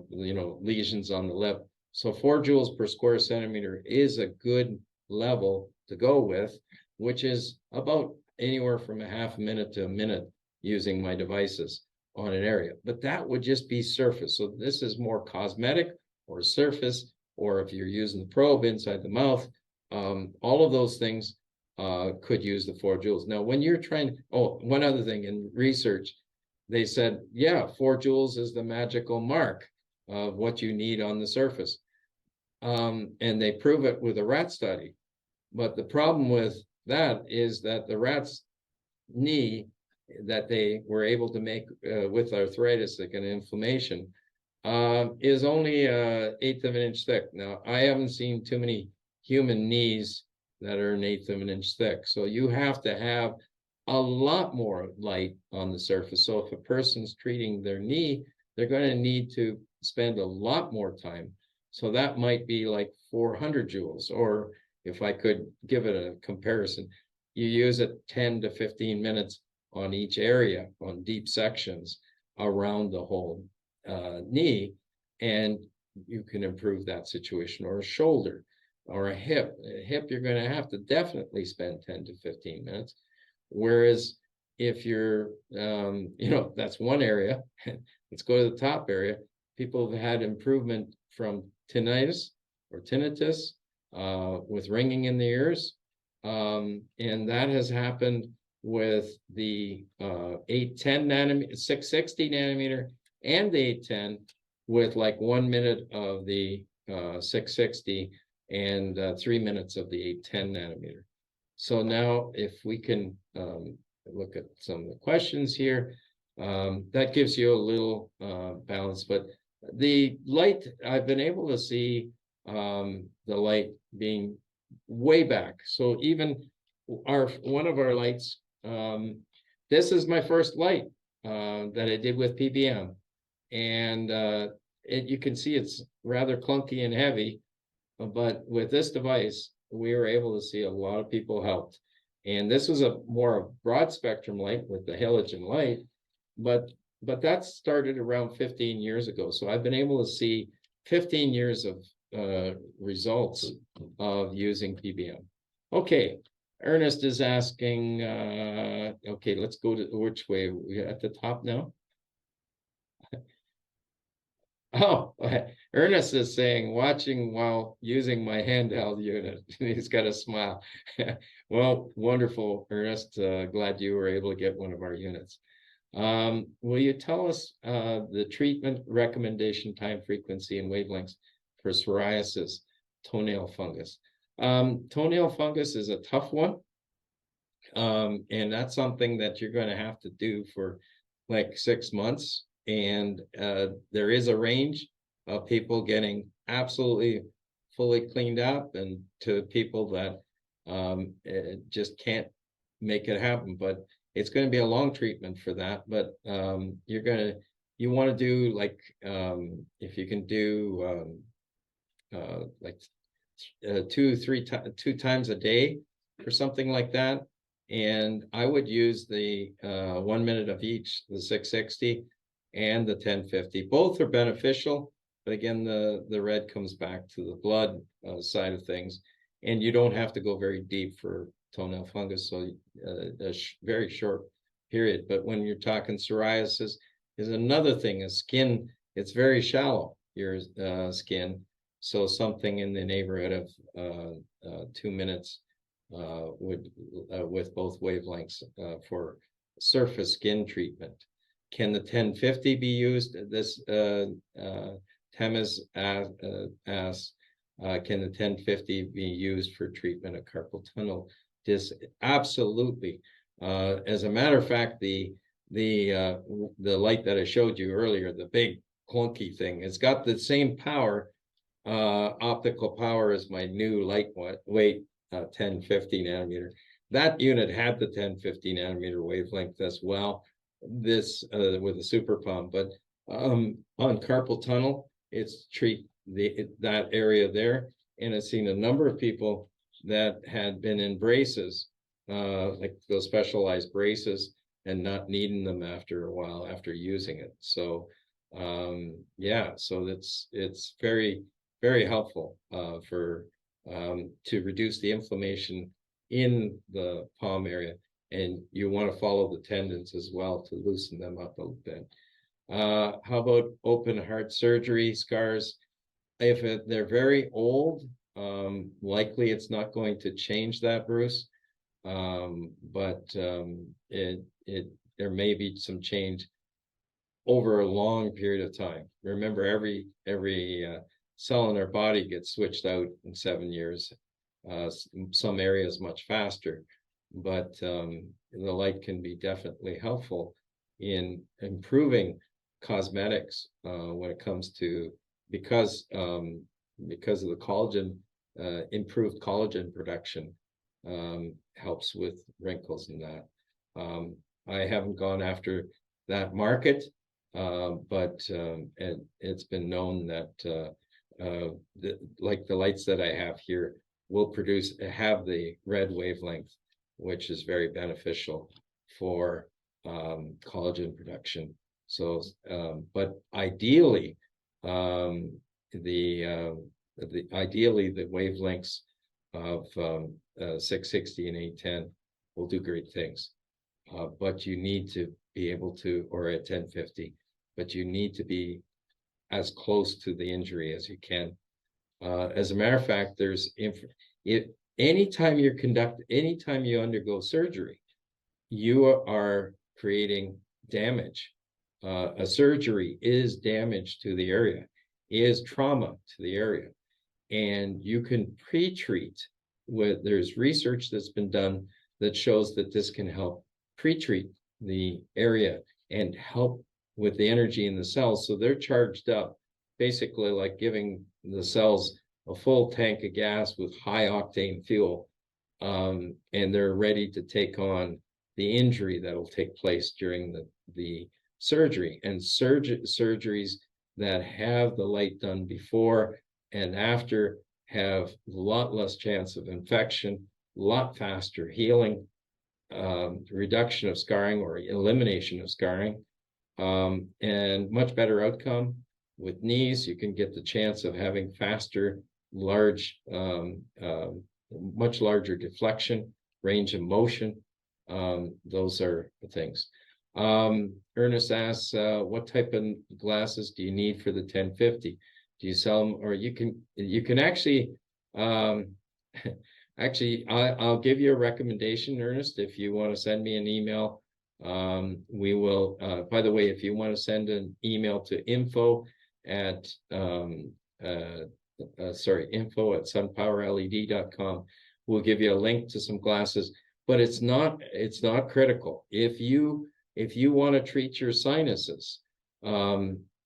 lesions on the lip. So 4 joules per square centimeter is a good level to go with, which is about anywhere from a half a minute to a minute using my devices on an area. But that would just be surface. So this is more cosmetic or surface, or if you're using the probe inside the mouth, all of those things could use the 4 joules. Now, when you're trying, one other thing in research, they said, yeah, 4 joules is the magical mark of what you need on the surface. And they prove it with a rat study. But the problem with that is that the rat's knee that they were able to make with arthritis and inflammation is only an eighth of an inch thick. Now, I haven't seen too many human knees that are an eighth of an inch thick. So you have to have a lot more light on the surface. So if a person's treating their knee, they're going to need to spend a lot more time. So that might be like 400 joules, or if I could give it a comparison, you use it 10 to 15 minutes on each area, on deep sections around the whole knee, and you can improve that situation. Or a shoulder, or a hip. A hip, you're going to have to definitely spend 10 to 15 minutes. Whereas if you're, that's one area. Let's go to the top area. People have had improvement from tinnitus or tinnitus with ringing in the ears. And that has happened with the 810 nanometer, 660 nanometer, and the 810, with like 1 minute of the 660 and 3 minutes of the 810 nanometer. So now if we can look at some of the questions here, that gives you a little balance. But the light, I've been able to see the light being way back. So even one of our lights, this is my first light that I did with PBM. And you can see it's rather clunky and heavy, but with this device, we were able to see a lot of people helped. And this was a more broad spectrum light with the halogen light, but that started around 15 years ago. So I've been able to see 15 years of results of using PBM. Okay, Ernest is asking, okay, let's go to which way? We're at the top now. Oh, Ernest is saying, watching while using my handheld unit. He's got a smile. Well, wonderful, Ernest. Glad you were able to get one of our units. Will you tell us the treatment recommendation, time, frequency, and wavelengths for psoriasis, toenail fungus? Toenail fungus is a tough one. And that's something that you're going to have to do for like 6 months. And there is a range of people getting absolutely fully cleaned up, and to people that just can't make it happen. But it's going to be a long treatment for that. But you want to do like, if you can do like 2 times a day or something like that. And I would use the 1 minute of each, the 660 and the 1050. Both are beneficial, but again, the red comes back to the blood side of things, and you don't have to go very deep for toenail fungus, so very short period. But when you're talking psoriasis, is another thing. A skin, it's very shallow, your skin, so something in the neighborhood of 2 minutes would with both wavelengths for surface skin treatment. Can the 1050 be used? This Temiz asks, can the 1050 be used for treatment of carpal tunnel? Absolutely. As a matter of fact, the light that I showed you earlier, the big clunky thing, it's got the same power, optical power, as my new lightweight 1050 nanometer. That unit had the 1050 nanometer wavelength as well. This with a super pump, but on carpal tunnel, it's treat that area there. and I've seen a number of people that had been in braces, like those specialized braces, and not needing them after a while after using it. So yeah, so it's very, very helpful for to reduce the inflammation in the palm area. And you want to follow the tendons as well to loosen them up a little bit. How about open heart surgery scars? If they're very old, likely it's not going to change that, Bruce. But there may be some change over a long period of time. Remember, every cell in our body gets switched out in 7 years. Some areas much faster, but the light can be definitely helpful in improving cosmetics when it comes to, because of the collagen, improved collagen production helps with wrinkles and that. I haven't gone after that market, but it's been known that like the lights that I have here will have the red wavelength, which is very beneficial for collagen production. So, but ideally, ideally the wavelengths of 660 and 810 will do great things. But you need to be able to, or at 1050, but you need to be as close to the injury as you can. As a matter of fact, anytime you undergo surgery, you are creating damage. A surgery is damage to the area, is trauma to the area. And you can pre-treat there's research that's been done that shows that this can help pre-treat the area and help with the energy in the cells. So they're charged up, basically like giving the cells a full tank of gas with high octane fuel. And they're ready to take on the injury that'll take place during the surgery. And surgeries that have the light done before and after have a lot less chance of infection, a lot faster healing, reduction of scarring or elimination of scarring, and much better outcome. With knees, you can get the chance of having faster, much larger deflection, range of motion. Those are the things. Ernest asks, what type of glasses do you need for the 1050? Do you sell them, or you can actually, actually, I'll give you a recommendation, Ernest, if you want to send me an email. We will, by the way, if you want to send an email to info at SunPowerLED.com, we'll give you a link to some glasses, but it's not critical. If you want to treat your sinuses,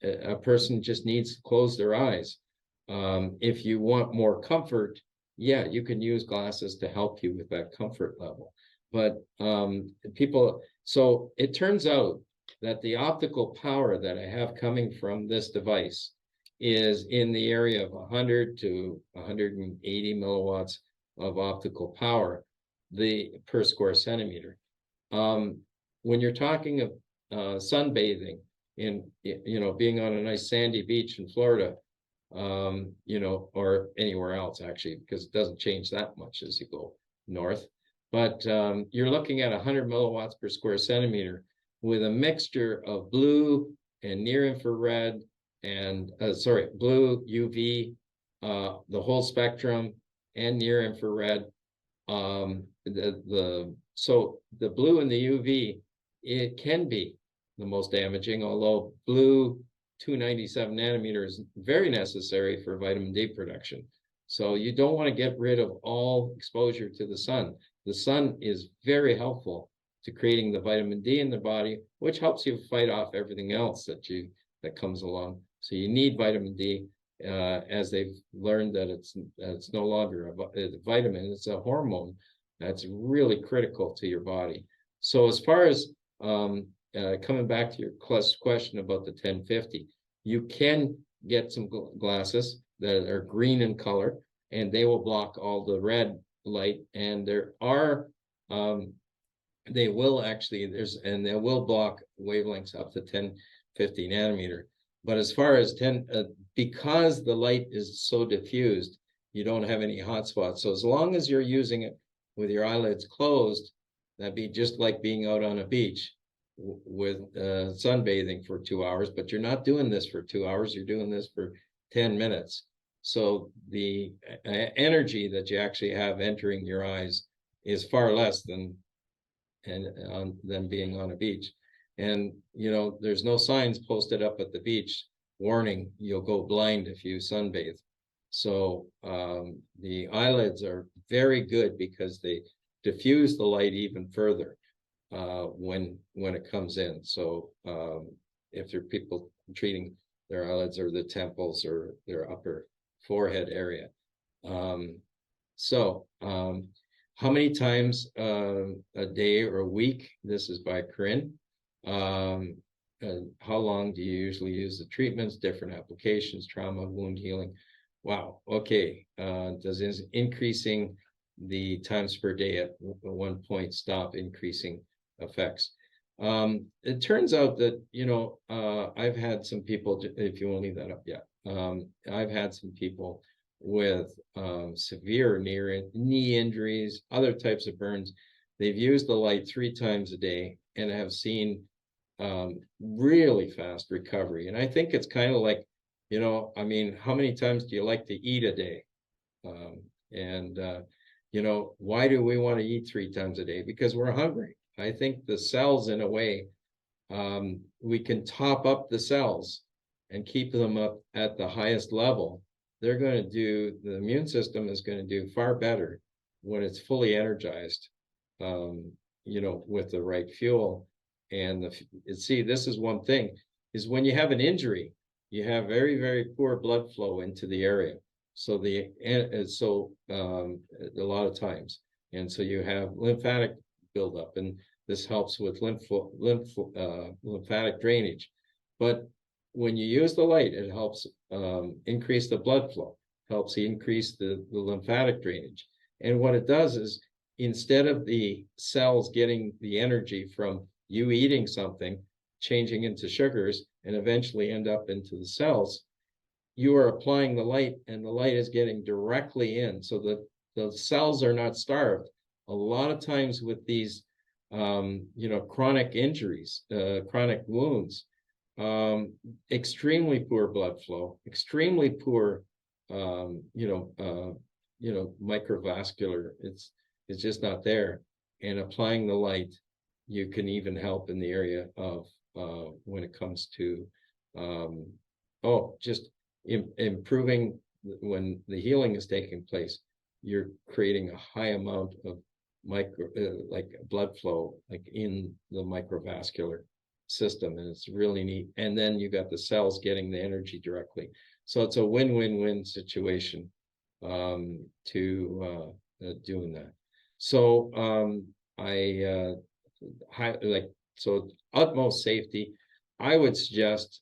a person just needs to close their eyes. If you want more comfort, yeah, you can use glasses to help you with that comfort level. But so it turns out that the optical power that I have coming from this device is in the area of 100 to 180 milliwatts of optical power per square centimeter. When you're talking of sunbathing in, being on a nice sandy beach in Florida, or anywhere else actually, because it doesn't change that much as you go north. But you're looking at 100 milliwatts per square centimeter with a mixture of blue and near infrared and blue, UV, the whole spectrum, and near infrared. So the blue and the UV, it can be the most damaging, although blue 297 nanometer is very necessary for vitamin D production. So you don't want to get rid of all exposure to the sun. The sun is very helpful to creating the vitamin D in the body, which helps you fight off everything else that comes along. So you need vitamin D, as they've learned that it's no longer a vitamin, it's a hormone that's really critical to your body. So as far as coming back to your question about the 1050, you can get some glasses that are green in color. and they will block all the red light. And there are, they will actually, they will block wavelengths up to 1050 nanometer. But as far as because the light is so diffused, you don't have any hotspots. So as long as you're using it with your eyelids closed, that'd be just like being out on a beach with sunbathing for 2 hours, but you're not doing this for 2 hours, you're doing this for 10 minutes. So the energy that you actually have entering your eyes is far less than being on a beach. And there's no signs posted up at the beach warning you'll go blind if you sunbathe. So the eyelids are very good because they diffuse the light even further when it comes in. So if there are people treating their eyelids or the temples or their upper forehead area. How many times a day or a week? This is by Corinne. How long do you usually use the treatments? Different applications, trauma, wound healing. Wow. Okay. Does increasing the times per day at one point stop increasing effects? It turns out that, I've had some people, if you want to leave that up, yeah. I've had some people with severe knee injuries, other types of burns. They've used the light 3 times a day and have seen really fast recovery. And I think it's kind of like, how many times do you like to eat a day? Why do we want to eat 3 times a day? Because we're hungry. I think the cells, in a way, we can top up the cells and keep them up at the highest level. The immune system is going to do far better when it's fully energized, with the right fuel. And see, this is one thing, is when you have an injury, you have very, very poor blood flow into the area. So a lot of times, and so you have lymphatic buildup, and this helps with lymphatic drainage. But when you use the light, it helps increase the blood flow, helps increase the lymphatic drainage. And what it does is, instead of the cells getting the energy from you eating something, changing into sugars, and eventually end up into the cells, you are applying the light, and the light is getting directly in, so that the cells are not starved. A lot of times with these, chronic injuries, chronic wounds, extremely poor blood flow, extremely poor, microvascular. It's just not there. And applying the light, you can even help in the area of when it comes to just improving when the healing is taking place. You're creating a high amount of blood flow, like in the microvascular system, and it's really neat. And then you got the cells getting the energy directly, so it's a win-win-win situation to doing that. So utmost safety. I would suggest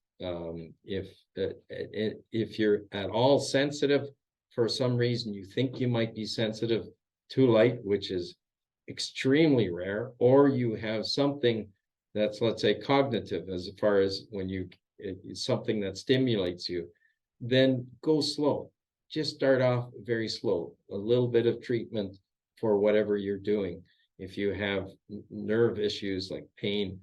if you're at all sensitive, for some reason you think you might be sensitive to light, which is extremely rare, or you have something that's, let's say, cognitive, as far as it's something that stimulates you, then go slow. Just start off very slow, a little bit of treatment for whatever you're doing. If you have nerve issues like pain,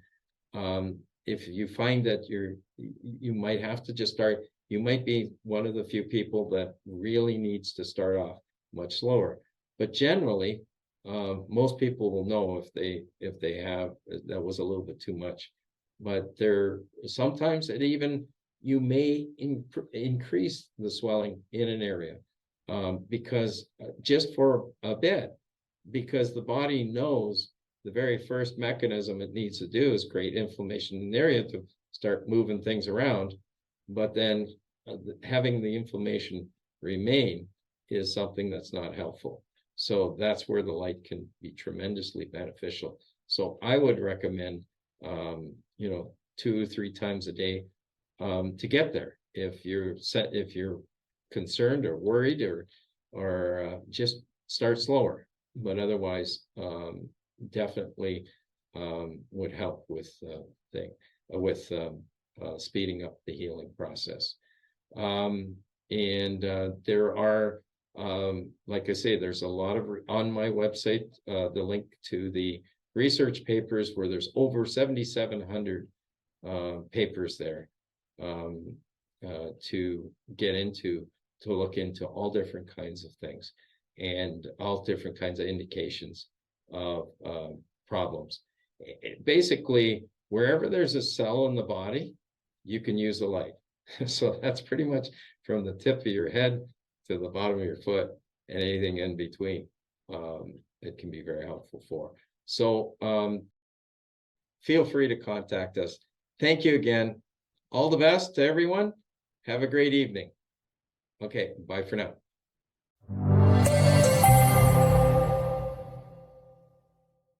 if you find that you might have to just start, you might be one of the few people that really needs to start off much slower. But generally, most people will know if they have, that was a little bit too much. But sometimes you may increase the swelling in an area because just for a bit, because the body knows the very first mechanism it needs to do is create inflammation in the area to start moving things around. But then having the inflammation remain is something that's not helpful. So that's where the light can be tremendously beneficial. So I would recommend, 2 or 3 times a day to get there. If you're concerned or worried or or just start slower, but otherwise definitely would help with speeding up the healing process. There are, like I say, there's a lot of on my website, the link to the research papers where there's over 7,700 papers there to get into, to look into all different kinds of things and all different kinds of indications of problems. Basically, wherever there's a cell in the body, you can use the light. So that's pretty much from the tip of your head to the bottom of your foot and anything in between. It can be very helpful for. So feel free to contact us. Thank you again. All the best to everyone. Have a great evening. Okay, bye for now.